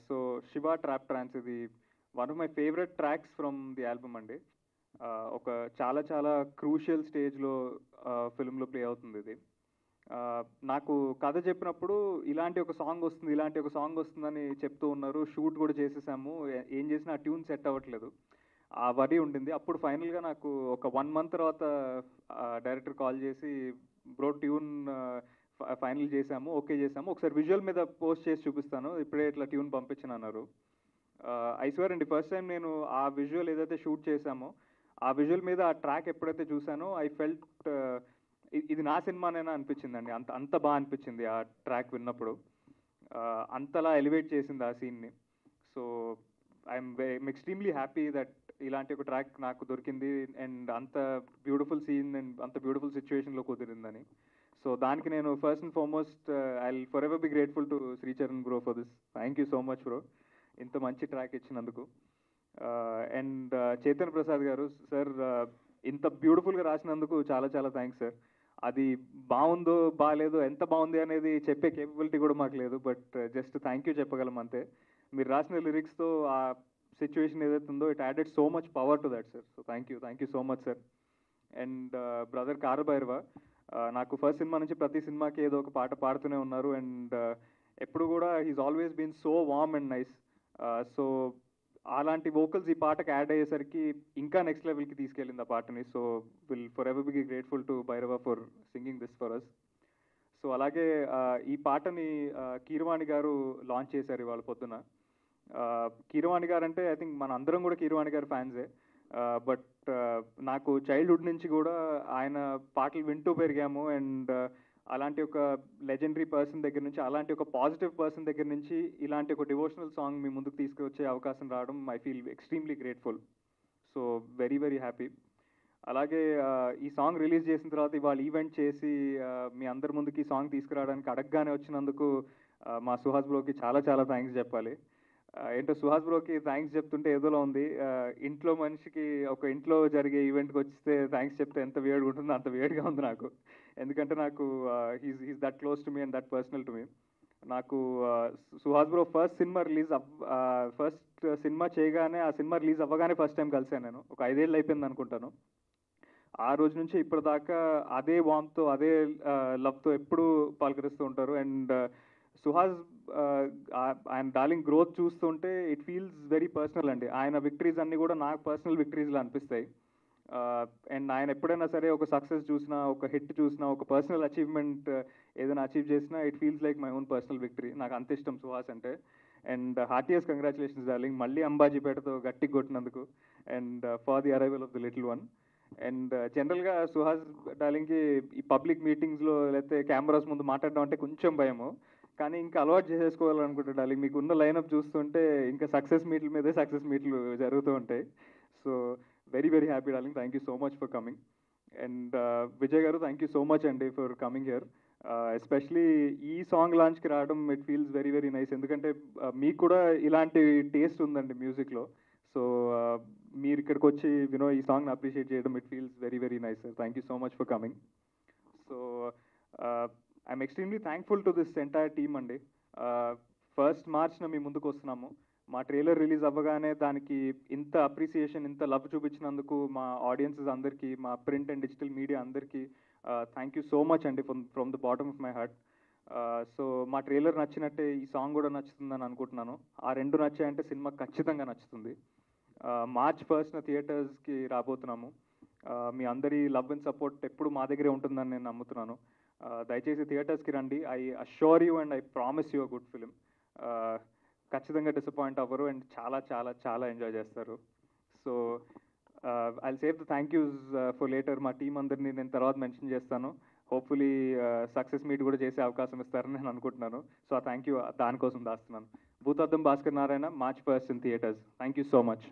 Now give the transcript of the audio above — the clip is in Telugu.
సో శివ ట్రాప్ ట్రాన్స్ ఇది one of my favourite tracks from the album అండి. ఒక చాలా చాలా క్రూషియల్ స్టేజ్లో ఫిల్మ్లో ప్లే అవుతుంది ఇది. నాకు కథ చెప్పినప్పుడు ఇలాంటి ఒక సాంగ్ వస్తుంది, ఇలాంటి ఒక సాంగ్ వస్తుందని చెప్తూ ఉన్నారు. షూట్ కూడా చేసేసాము, ఏం చేసినా ఆ ట్యూన్ సెట్ అవ్వట్లేదు, ఆ వరి ఉండింది. అప్పుడు ఫైనల్గా నాకు ఒక 1 month తర్వాత డైరెక్టర్ కాల్ చేసి, బ్రో ట్యూన్ ఫైనల్ చేసాము, ఓకే చేసాము, ఒకసారి విజువల్ మీద పోస్ట్ చేసి చూపిస్తాను, ఇప్పుడే ఇట్లా ట్యూన్ పంపించను అన్నారు. ఐ స్వేర్ అండి, ఫస్ట్ టైం నేను ఆ విజువల్ ఏదైతే షూట్ చేశామో ఆ విజువల్ మీద ఆ ట్రాక్ ఎప్పుడైతే చూసానో ఐ ఫెల్ట్ ఇది నా సినిమానేనా అనిపించిందండి. అంత అంత బాగా అనిపించింది ఆ ట్రాక్ విన్నప్పుడు. అంతలా ఎలివేట్ చేసింది ఆ సీన్ని. So I am extremely happy that ఇలాంటి ఒక ట్రాక్ నాకు దొరికింది అండ్ అంత బ్యూటిఫుల్ సీన్ అండ్ అంత బ్యూటిఫుల్ సిచ్యువేషన్లో కుదిరిందని. సో దానికి నేను first and foremost I will forever be grateful to Sricharan bro for this. Thank you so much bro, ఇంత మంచి ట్రాక్ ఇచ్చినందుకు. అండ్ చైతన్య ప్రసాద్ గారు సార్, ఇంత బ్యూటిఫుల్గా రాసినందుకు చాలా చాలా థ్యాంక్స్ సార్. అది బాగుందో బాగాలేదో, ఎంత బాగుంది అనేది చెప్పే కేపబిలిటీ కూడా మాకు లేదు, బట్ జస్ట్ థ్యాంక్ యూ చెప్పగలం అంతే. మీరు రాసిన లిరిక్స్తో ఆ సిచ్యువేషన్ ఏదైతే ఉందో it added so much power to that sir. So thank you so much sir. And brother Kaalabhairava, నాకు ఫస్ట్ సినిమా నుంచి ప్రతి సినిమాకి ఏదో ఒక పాట పాడుతూనే ఉన్నారు అండ్ ఎప్పుడు కూడా he's always been so warm and nice. So అలాంటి వోకల్స్ ఈ పాటకి యాడ్ అయ్యేసరికి ఇంకా నెక్స్ట్ లెవెల్కి తీసుకెళ్ళింది ఆ పాటని. So will forever be grateful to Bhairava for singing this for us. So అలాగే ఈ పాటని కీరవాణి గారు లాంచ్ చేశారు ఇవాళ పొద్దున. కీరవాణి గారు అంటే ఐ థింక్ మన అందరం కూడా కీరవాణి గారి ఫ్యాన్సే. బట్ నాకు చైల్డ్హుడ్ నుంచి కూడా ఆయన పాటలు వింటూ పెరిగాము అండ్ అలాంటి ఒక లెజెండరీ పర్సన్ దగ్గర నుంచి, అలాంటి ఒక పాజిటివ్ పర్సన్ దగ్గర నుంచి ఇలాంటి ఒక డివోషనల్ సాంగ్ మీ ముందుకు తీసుకొచ్చే అవకాశం రావడం I feel extremely grateful. So very very happy. అలాగే ఈ సాంగ్ రిలీజ్ చేసిన తర్వాత ఇవాళ ఈవెంట్ చేసి మీ అందరి ముందుకి ఈ సాంగ్ తీసుకురావడానికి అడగగానే వచ్చినందుకు మా సుహాస్ బ్రోకి చాలా చాలా థ్యాంక్స్ చెప్పాలి. ఏంటో సుహాస్ బ్రోకి థ్యాంక్స్ చెప్తుంటే ఏదోలా ఉంది. ఇంట్లో మనిషికి ఒక ఇంట్లో జరిగే ఈవెంట్కి వస్తే థ్యాంక్స్ చెప్తే ఎంత వేడిగా ఉంటుందో అంత వేడిగా ఉంది నాకు. ఎందుకంటే నాకు he's that close to me and that personal to me. నాకు సుహాస్ బ్రో ఫస్ట్ సినిమా చేయగానే, ఆ సినిమా రిలీజ్ అవ్వగానే ఫస్ట్ టైం కలిసాను నేను. ఒక 5 ఏళ్ళు అయిపోయింది అనుకుంటాను. ఆ రోజు నుంచి ఇప్పటిదాకా అదే వామ్తో, అదే లవ్తో ఎప్పుడూ పలకరిస్తూ ఉంటారు. అండ్ సుహాస్ ఆయన డార్లింగ్ గ్రోత్ చూస్తుంటే ఇట్ ఫీల్స్ వెరీ పర్సనల్ అండి. ఆయన విక్టరీస్ అన్నీ కూడా నాకు పర్సనల్ విక్టరీస్లా అనిపిస్తాయి. అండ్ ఆయన ఎప్పుడైనా సరే ఒక సక్సెస్ చూసినా, ఒక హిట్ చూసినా, ఒక పర్సనల్ అచీవ్మెంట్ ఏదైనా అచీవ్ చేసినా it feels like my own personal victory. నాకు అంత ఇష్టం సుహాస్ అంటే. అండ్ హార్టియస్ట్ కంగ్రాచులేషన్స్ డార్లింగ్, మళ్ళీ అంబాజీపేటతో గట్టిగా కొట్టినందుకు and for the arrival of the little one. And జనరల్గా సుహాస్ డార్లింగ్కి ఈ పబ్లిక్ మీటింగ్స్లో లేకపోతే కెమెరాస్ ముందు మాట్లాడడం అంటే కొంచెం భయము, కానీ ఇంకా అలవాటు చేసేసుకోవాలనుకుంటా డార్లింగ్. మీకు ఉన్న లైనప్ చూస్తుంటే ఇంకా సక్సెస్ మీట్ల మీదే సక్సెస్ మీట్లు జరుగుతూ ఉంటాయి. So very very happy darling, thank you so much for coming. And Vijay గారు, థ్యాంక్ యూ సో మచ్ అండి ఫర్ కమింగ్ హియర్. ఎస్పెషలీ ఈ సాంగ్ లాంచ్కి రావడం it feels very very nice. ఎందుకంటే మీకు కూడా ఇలాంటి టేస్ట్ ఉందండి మ్యూజిక్లో. సో మీరు ఇక్కడికి వచ్చి ఈ సాంగ్ని అప్రిషియేట్ చేయడం it feels very very nice sir. Thank you so much for coming. So I am extremely thankful to this entire team అండి. 1st March మీ ముందుకు వస్తున్నాము. మా ట్రైలర్ రిలీజ్ అవ్వగానే దానికి ఇంత అప్రిసియేషన్, ఇంత లవ్ చూపించినందుకు మా ఆడియన్సెస్ అందరికీ, మా ప్రింట్ అండ్ డిజిటల్ మీడియా అందరికీ థ్యాంక్ యూ సో మచ్ అండి from the bottom of my heart. So మా ట్రైలర్ నచ్చినట్టే ఈ సాంగ్ కూడా నచ్చుతుందని అనుకుంటున్నాను. ఆ రెండు నచ్చాయంటే సినిమా ఖచ్చితంగా నచ్చుతుంది. March 1st థియేటర్స్కి రాబోతున్నాము. మీ అందరి లవ్ అండ్ సపోర్ట్ ఎప్పుడు మా దగ్గరే ఉంటుందని నేను నమ్ముతున్నాను. దయచేసి థియేటర్స్కి రండి. I assure you and I promise you a good film. ఖచ్చితంగా డిసప్పాయింట్ అవ్వరు అండ్ చాలా చాలా చాలా ఎంజాయ్ చేస్తారు. So I'll save the thank yous for later. మా టీం అందరినీ నేను తర్వాత మెన్షన్ చేస్తాను. హోప్ఫుల్లీ సక్సెస్ మీట్ కూడా చేసే అవకాశం ఇస్తారని నేను అనుకుంటున్నాను. సో ఆ థ్యాంక్ యూ దానికోసం దాస్తున్నాను. భూతద్దం Bhaskar Narayana, March 1st in theaters. Thank you so much.